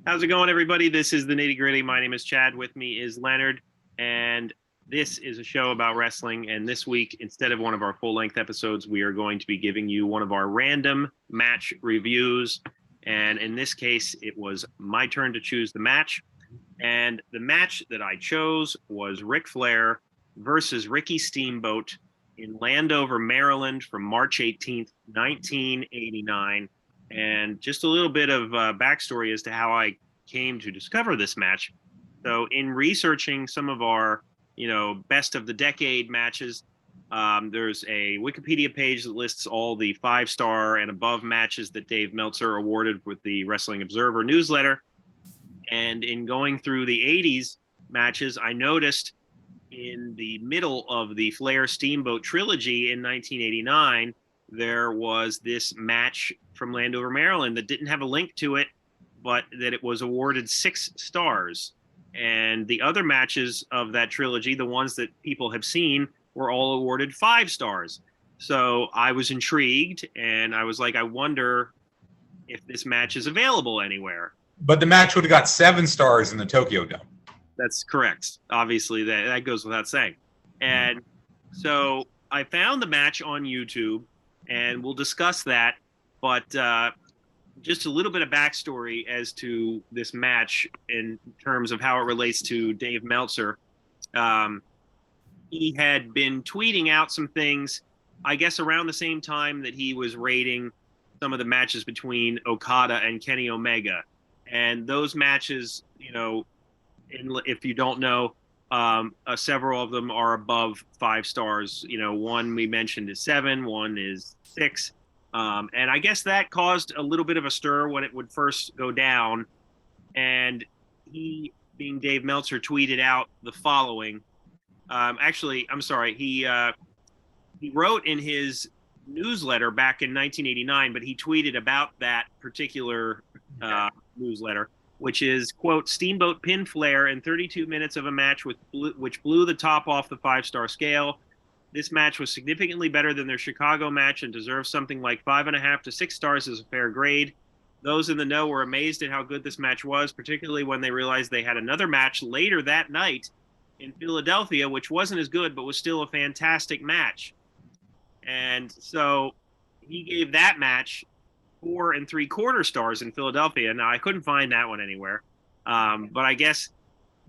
How's it going, everybody? This is the Nitty Gritty. My name is Chad. With me is Leonard, and this is a show about wrestling. And this week, instead of one of our full-length episodes, we are going to be giving you one of our random match reviews. And in this case, it was my turn to choose the match. And the match that I chose was Ric Flair versus Ricky Steamboat in Landover, Maryland from March 18th, 1989. And just a little bit of backstory as to how I came to discover this match. So in researching some of our, best of the decade matches, there's a Wikipedia page that lists all the 5-star and above matches that Dave Meltzer awarded with the Wrestling Observer newsletter. And in going through the 80s matches, I noticed in the middle of the Flair Steamboat trilogy in 1989, there was this match from Landover, Maryland that didn't have a link to it, but that it was awarded 6 stars. And the other matches of that trilogy, the ones that people have seen, were all awarded 5 stars. So I was intrigued, and I was like, I wonder if this match is available anywhere. But the match would have got 7 stars in the Tokyo Dome. That's correct. Obviously, that goes without saying. And so I found the match on YouTube, and we'll discuss that. But just a little bit of backstory as to this match in terms of how it relates to Dave Meltzer. He had been tweeting out some things, I guess, around the same time that he was rating some of the matches between Okada and Kenny Omega. And those matches, if you don't know, several of them are above 5 stars. One we mentioned is 7, one is 6. And I guess that caused a little bit of a stir when it would first go down. And he, being Dave Meltzer, tweeted out the following. Actually, I'm sorry. He wrote in his newsletter back in 1989, but he tweeted about that particular newsletter, which is, quote, Steamboat pinned Flair in 32 minutes of a match which blew the top off the 5-star scale. This match was significantly better than their Chicago match and deserves something like 5.5 to 6 stars as a fair grade. Those in the know were amazed at how good this match was, particularly when they realized they had another match later that night in Philadelphia, which wasn't as good, but was still a fantastic match. And so he gave that match 4 3/4 stars in Philadelphia. Now, I couldn't find that one anywhere. But I guess,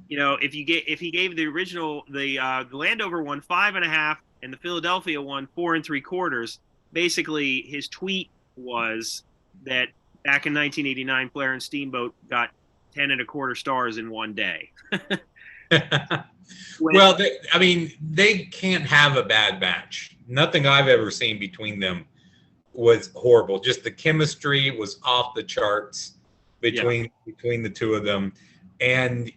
if he gave the original, the Landover one 5.5 and the Philadelphia one 4 3/4, basically his tweet was that back in 1989, Flair and Steamboat got 10 1/4 stars in one day. Well, they can't have a bad match. Nothing I've ever seen between them was horrible. Just the chemistry was off the charts between the two of them. And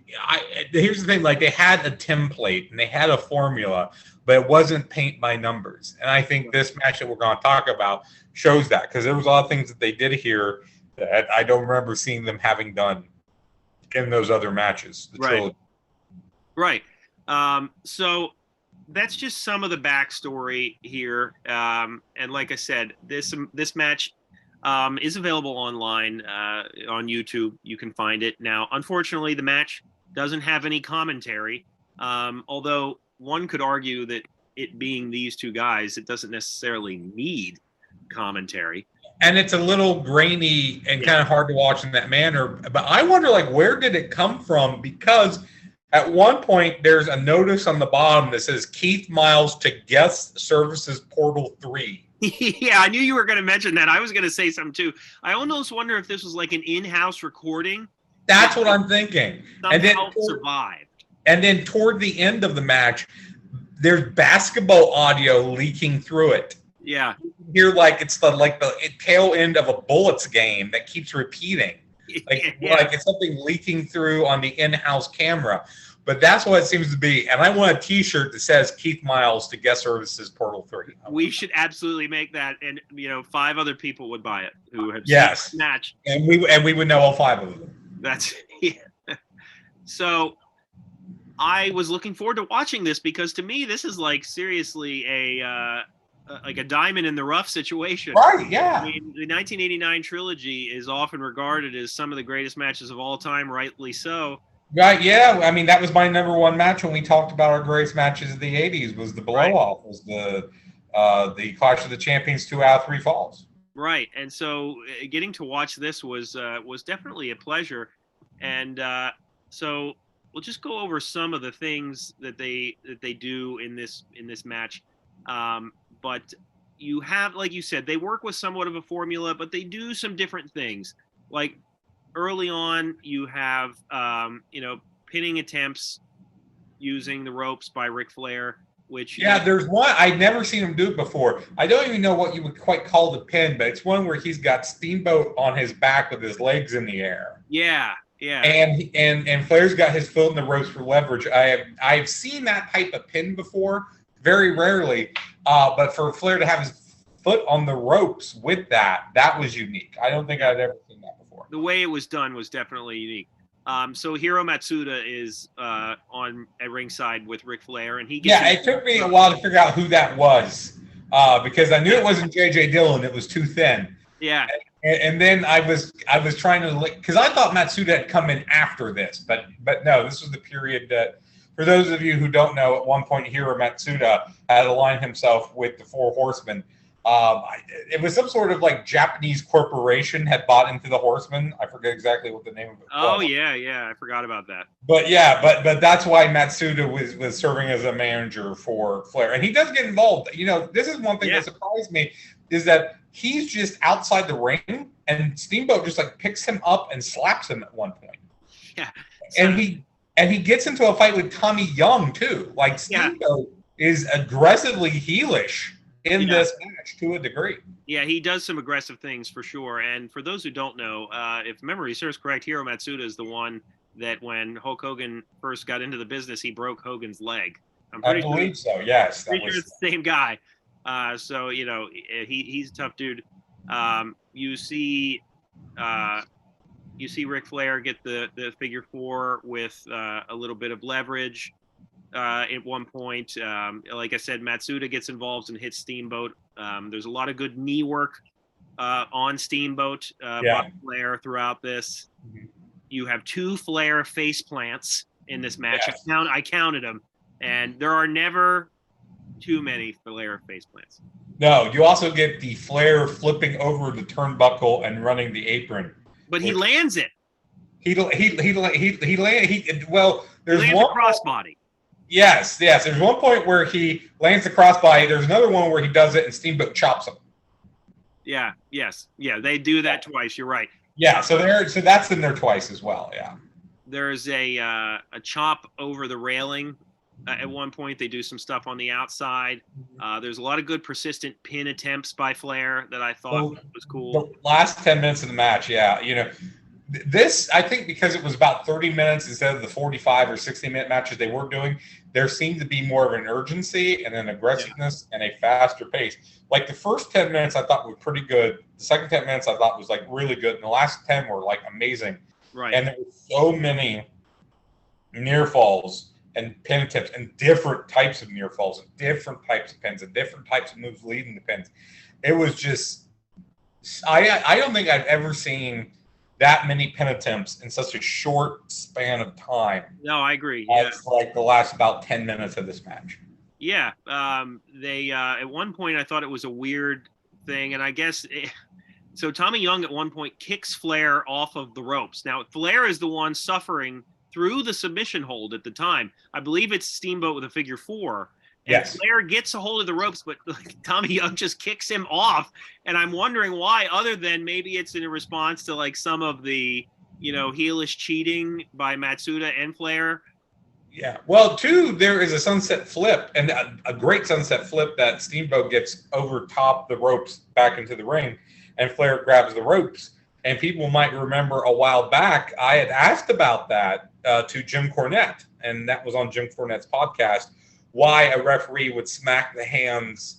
here's the thing, like, they had a template and they had a formula, but it wasn't paint by numbers. And I think this match that we're going to talk about shows that, because there was a lot of things that they did here that I don't remember seeing them having done in those other matches. Right. So that's just some of the backstory here. And like I said, this match is available online on YouTube. You can find it. Now, unfortunately, the match doesn't have any commentary, although one could argue that it being these two guys, it doesn't necessarily need commentary. And it's a little grainy and kind of hard to watch in that manner. But I wonder, where did it come from? Because at one point, there's a notice on the bottom that says Keith Miles to Guest Services Portal 3. Yeah, I knew you were going to mention that. I was going to say something too. I almost wonder if this was like an in-house recording. That's what I'm thinking. Somehow survived. And then toward the end of the match, there's basketball audio leaking through it. Yeah. You hear it's the tail end of a Bullets game that keeps repeating. Like it's something leaking through on the in-house camera. But that's what it seems to be. And I want a T-shirt that says Keith Miles to Guest Services Portal 3. We should absolutely make that. And, 5 other people would buy it who have seen this match. And we would know all 5 of them. That's So I was looking forward to watching this because to me, this is seriously a like a diamond in the rough situation. Right, yeah. I mean, the 1989 trilogy is often regarded as some of the greatest matches of all time, rightly so. Right, yeah. I mean, that was my number one match when we talked about our greatest matches of the '80s. Was the blow-off, was the Clash of the Champions 2 out of 3 falls. Right, and so getting to watch this was definitely a pleasure, and so we'll just go over some of the things that they do in this match. But you have, like you said, they work with somewhat of a formula, but they do some different things. Like early on, you have pinning attempts using the ropes by Ric Flair. Which, there's one I'd never seen him do it before. I don't even know what you would quite call the pin, but it's one where he's got Steamboat on his back with his legs in the air. Yeah. And Flair's got his foot in the ropes for leverage. I've seen that type of pin before, very rarely. But for Flair to have his foot on the ropes with that was unique. I don't think I'd ever seen that before. The way it was done was definitely unique. So Hiro Matsuda is on at ringside with Ric Flair, and he gets it took me a while to figure out who that was because I knew it wasn't J.J. Dillon. It was too thin. Yeah. And then I was trying to because I thought Matsuda had come in after this, but no, this was the period that, for those of you who don't know, at one point Hiro Matsuda had aligned himself with the Four Horsemen. It was some sort of like Japanese corporation had bought into the Horsemen. I forget exactly what the name of it was. Oh yeah, I forgot about that. But but that's why Matsuda was serving as a manager for Flair, and he does get involved. This is one thing that surprised me is that he's just outside the ring, and Steamboat just like picks him up and slaps him at one point. Yeah, and he gets into a fight with Tommy Young too. Like Steamboat is aggressively heelish in this match to a degree. Yeah, he does some aggressive things for sure. And for those who don't know, if memory serves correct, Hiro Matsuda is the one that when Hulk Hogan first got into the business, he broke Hogan's leg. I believe so. Yes, pretty sure it's the same guy. So he's a tough dude. You see Ric Flair get the figure 4 with a little bit of leverage. At one point, like I said, Matsuda gets involved and hits Steamboat. There's a lot of good knee work on Steamboat by Flair throughout this. Mm-hmm. You have 2 Flair face plants in this match. Yes. I counted them, and there are never too many Flair face plants. No, you also get the Flair flipping over the turnbuckle and running the apron. But he lands it. There's one crossbody. Yes. There's one point where he lands the crossbody. There's another one where he does it and Steamboat chops him. Yeah. Yes. Yeah. They do that twice. You're right. Yeah. So that's in there twice as well. Yeah. There's a chop over the railing. At one point, they do some stuff on the outside. There's a lot of good persistent pin attempts by Flair that I thought was cool. The last 10 minutes of the match, this, I think, because it was about 30 minutes instead of the 45 or 60-minute matches they were doing, there seemed to be more of an urgency and an aggressiveness and a faster pace. Like the first 10 minutes I thought were pretty good. The second 10 minutes I thought was like really good. And the last 10 were like amazing. Right. And there were so many near falls and pin attempts and different types of near falls and different types of pins and different types of moves leading to pins. It was just, I don't think I've ever seen that many pin attempts in such a short span of time. No, I agree. It's like the last about 10 minutes of this match. Yeah. They at one point I thought it was a weird thing, and I guess so Tommy Young at one point kicks Flair off of the ropes. Now Flair is the one suffering through the submission hold at the time. I believe it's Steamboat with a figure 4. And Flair gets a hold of the ropes, but Tommy Young just kicks him off. And I'm wondering why, other than maybe it's in a response to like some of the, heelish cheating by Matsuda and Flair. Yeah. Well, there is a sunset flip, and a great sunset flip that Steamboat gets over top the ropes back into the ring, and Flair grabs the ropes. And people might remember a while back, I had asked about that to Jim Cornette, and that was on Jim Cornette's podcast, why a referee would smack the hands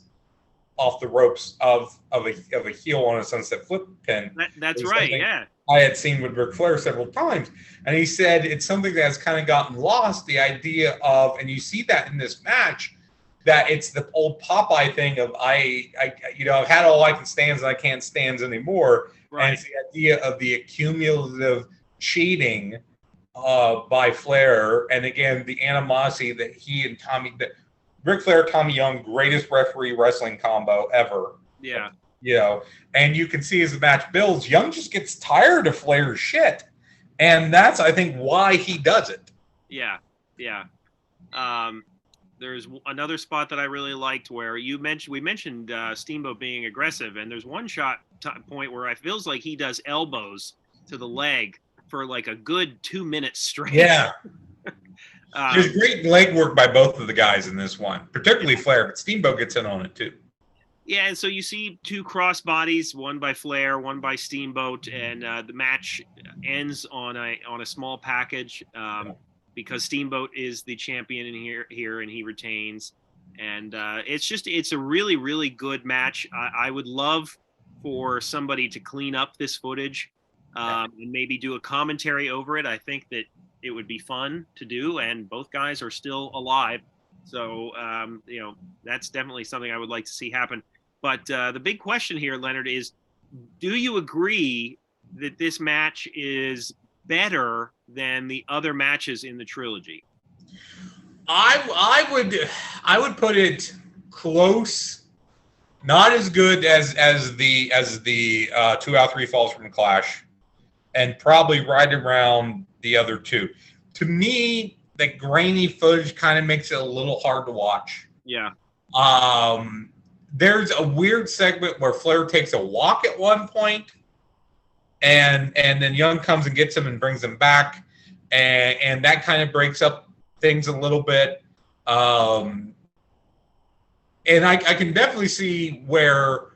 off the ropes of a heel on a sunset flip pin. That's right, yeah. I had seen with Ric Flair several times. And he said it's something that has kind of gotten lost, the idea of, and you see that in this match, that it's the old Popeye thing of I've had all I can stands and I can't stands anymore. Right. And it's the idea of the accumulative cheating by Flair, and again the animosity that he and that Ric Flair, Tommy Young, greatest referee wrestling combo ever. Yeah. And you can see as the match builds, Young just gets tired of Flair's shit, and that's I think why he does it. Yeah. There's another spot that I really liked where we mentioned Steamboat being aggressive, and there's one point where it feels like he does elbows to the leg for like a good 2 minutes straight. Yeah. There's great leg work by both of the guys in this one, particularly Flair, but Steamboat gets in on it too. Yeah, and so you see two cross bodies, one by Flair, one by Steamboat, and the match ends on a small package because Steamboat is the champion in here, and he retains. And it's a really, really good match. I would love for somebody to clean up this footage and maybe do a commentary over it. I think that it would be fun to do, and both guys are still alive. So, that's definitely something I would like to see happen. But the big question here, Leonard, is do you agree that this match is better than the other matches in the trilogy? I would put it close, not as good as the 2 out of 3 falls from Clash, and probably right around the other two. To me, the grainy footage kind of makes it a little hard to watch. Yeah. There's a weird segment where Flair takes a walk at one point, and then Young comes and gets him and brings him back, and that kind of breaks up things a little bit. And I can definitely see where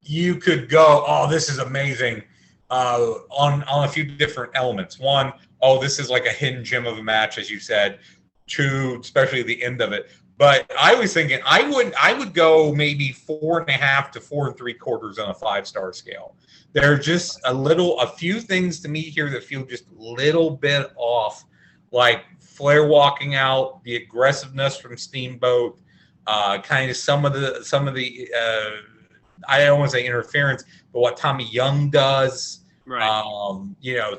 you could go, oh, this is amazing, on a few different elements. One, oh, this is like a hidden gem of a match, as you said. Two, especially the end of it. But I was thinking I would go maybe 4.5 to 4 3/4 on a 5-star scale. There are just a few things to me here that feel just a little bit off, like Flair walking out, the aggressiveness from Steamboat, kind of some of the I don't want to say interference, but what Tommy Young does, right?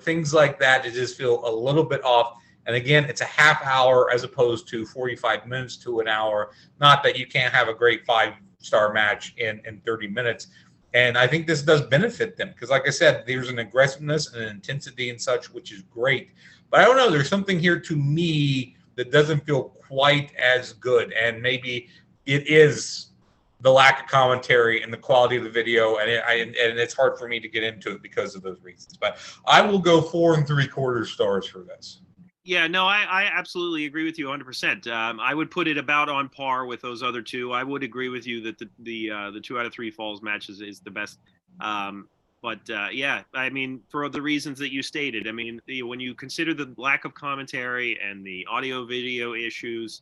Things like that just feel a little bit off. And again, it's a half hour as opposed to 45 minutes to an hour. Not that you can't have a great 5-star match in 30 minutes. And I think this does benefit them because, like I said, there's an aggressiveness and an intensity and such, which is great. But I don't know. There's something here to me that doesn't feel quite as good. And maybe it is the lack of commentary and the quality of the video. And it's hard for me to get into it because of those reasons. But I will go 4 3/4 stars for this. Yeah, no, I absolutely agree with you 100%. I would put it about on par with those other two. I would agree with you that the 2 out of 3 falls matches is the best. Yeah, I mean, for the reasons that you stated, I mean, when you consider the lack of commentary and the audio video issues,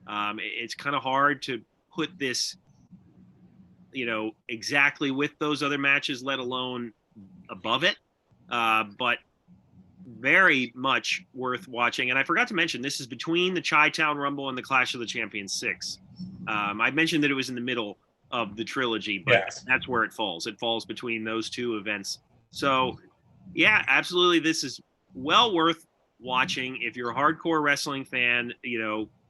it's kind of hard to put this, exactly with those other matches, let alone above it. But very much worth watching. And I forgot to mention, this is between the Chi-Town Rumble and the Clash of the Champions 6. I mentioned that it was in the middle of the trilogy, but yes, that's where it falls. It falls between those two events. So, yeah, absolutely. This is well worth watching. If you're a hardcore wrestling fan,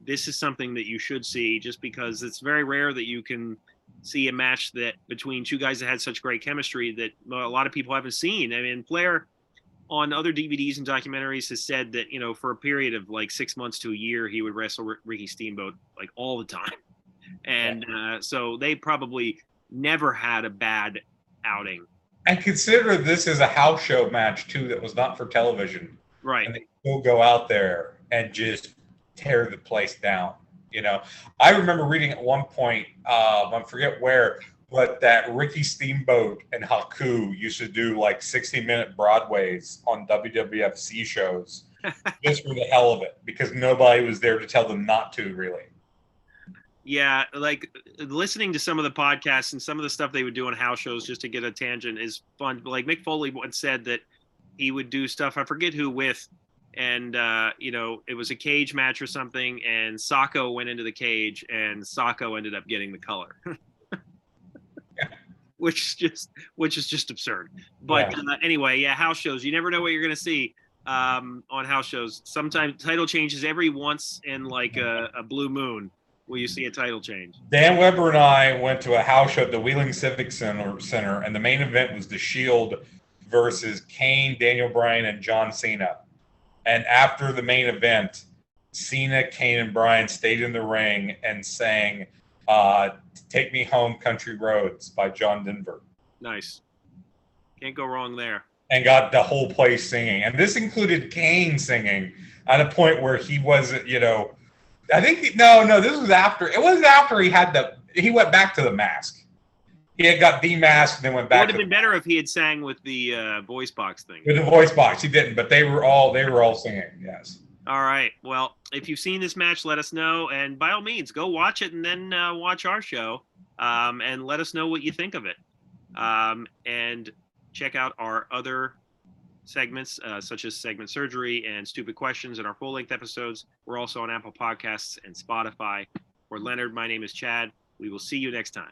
this is something that you should see just because it's very rare that you can see a match that between two guys that had such great chemistry that a lot of people haven't seen. I mean, Flair on other DVDs and documentaries has said that, for a period of like 6 months to a year, he would wrestle Ricky Steamboat like all the time. And so they probably never had a bad outing. And consider this is a house show match too that was not for television. Right. And they will go out there and just tear the place down. I remember reading at one point, I forget where, but that Ricky Steamboat and Haku used to do like 60-minute Broadways on WWFC shows just for the hell of it, because nobody was there to tell them not to, really. Yeah, like listening to some of the podcasts and some of the stuff they would do on house shows just to get a tangent is fun. Like Mick Foley once said that he would do stuff, I forget who with, and it was a cage match or something, and Sacco went into the cage, and Sacco ended up getting the color. Which is just absurd. But anyway, house shows, you never know what you're going to see on house shows. Sometimes title changes every once in like a blue moon will you see a title change. Dan Weber and I went to a house show at the Wheeling Civic Center, and the main event was The Shield versus Kane, Daniel Bryan, and John Cena. And after the main event, Cena, Kane, and Bryan stayed in the ring and sang Take Me Home, Country Roads by John Denver. Nice. Can't go wrong there. And got the whole place singing. And this included Kane singing at a point where he wasn't, I think, this was after. It wasn't after he went back to the mask. He had got demasked and then went back. It would have been better if he had sang with the voice box thing. With the voice box. He didn't, but they were all singing, yes. All right. Well, if you've seen this match, let us know. And by all means, go watch it and then watch our show and let us know what you think of it. And check out our other segments, such as Segment Surgery and Stupid Questions, and our full-length episodes. We're also on Apple Podcasts and Spotify. For Leonard, my name is Chad. We will see you next time.